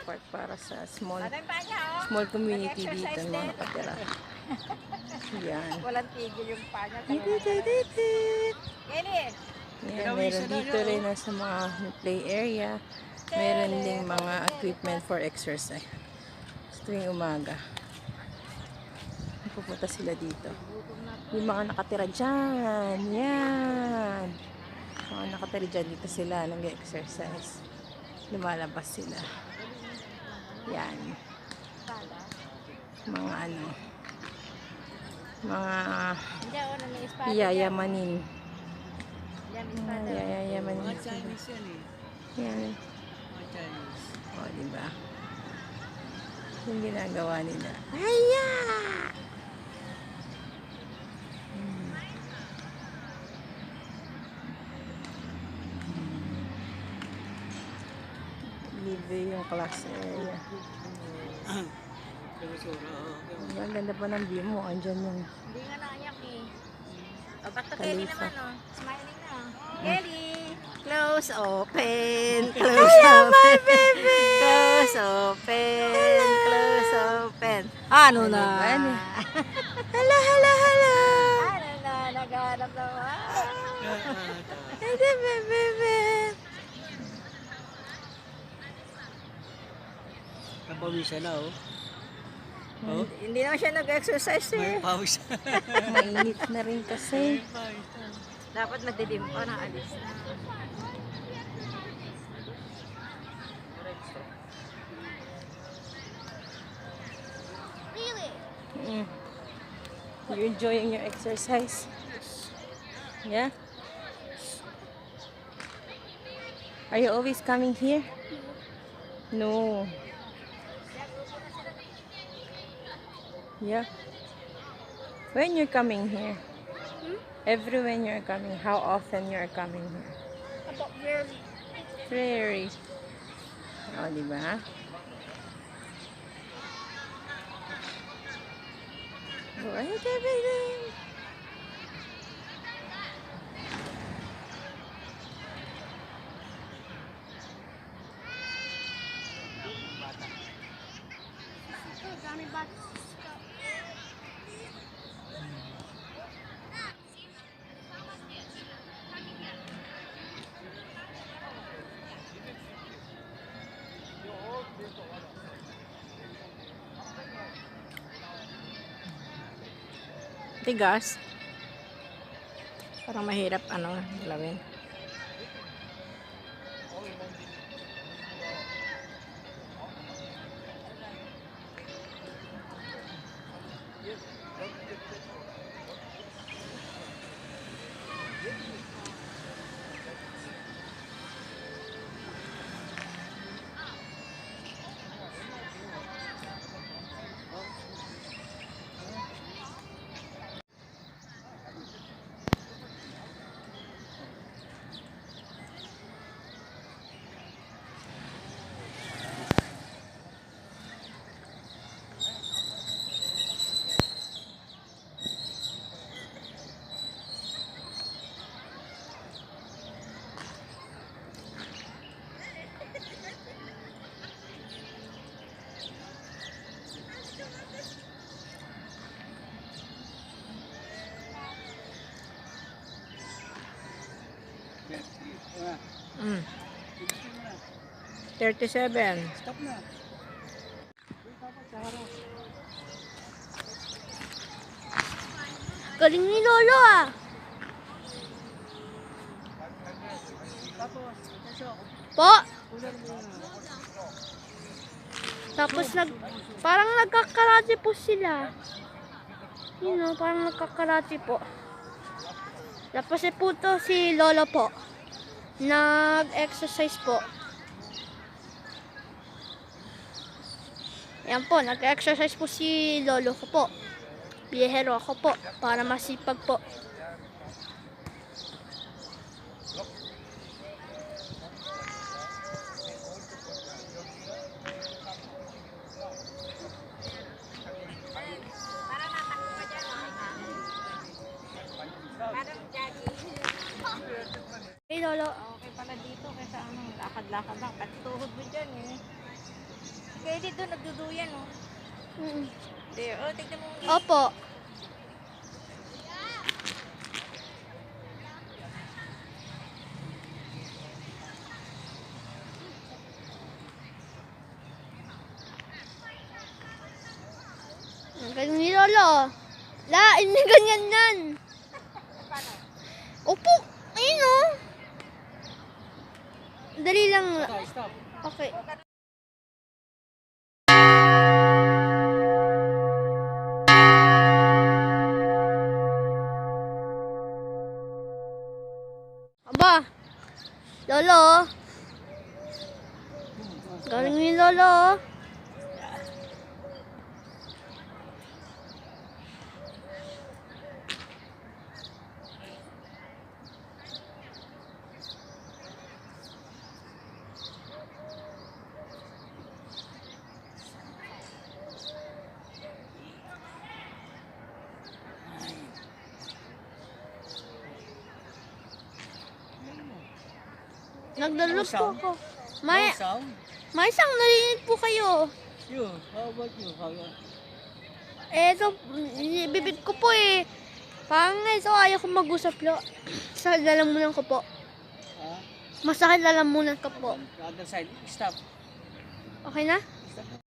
park para sa small community dito ng mga nakatira. Yan. Walang tigil yung panya. Yan, meron dito rin sa mga play area. Meron ding mga equipment for exercise. Tuwing umaga. Pupunta sila dito. Yung mga nakatira dyan. Yan. Mga nakatira dyan dito sila. Nag-exercise. Lumalabas sila. Yan. Mga ano. Mga yayamanin. Yayamanin sila. Yan. O, diba? Yung ginagawa nila. Haya! Libre yung class area. Ang ganda pa ng view mo. Andyan yung Hindi nga naiyak eh. O, ba't to Kelly naman o? Smiling na. Kelly! Close, open, close, open. Close, open, close, open. Ano na? Hala, hala, hala! Ano na? Naghanap naman. Hala, bebe. Napawisan na oh. Oh? Hindi naman siya nag-exercise eh. May pawis. Mainit na rin kasi. Dapat madilim pa na alis na. You enjoying your exercise? Yeah? Are you always coming here? No. Yeah. When you're coming here? Every when you're coming, how often you're coming here? About rarely. Very. Oh, diba? Go ahead, everything. Tigas. Parang mahirap galawin. Mm. 37. Stop na. Galing ni Lolo ah. Po. Tapos parang nagkakarate po sila. Parang nagkakarate po. Tapos po to si Lolo po. Nag-exercise po. Yan po, nag-exercise po si Lolo ko po. Biyahero ako po, para masipag po. Hey Lolo. Okay pala dito kaysa lakad-lakad lang. Pati tuhod mo dyan eh. Pwede doon, nagduduyan, oh. There, oh, tignan mo. Opo. Ang galing ni Lolo. La, hindi ganyan yan. Opo, ayun o. Dali lang. Okay, stop. Okay. Aba, Lolo. Galing ni Lolo. Nagdalog po ako. May, No sound? may isang narinig po kayo. You, how about you? Eto, bibig ko po eh. Pangay, so ayaw ko mag-usap lo. Sa lalamunan ko po. Ah, Masakit lalamunan ko po. the other side. Stop. Okay na? Stop.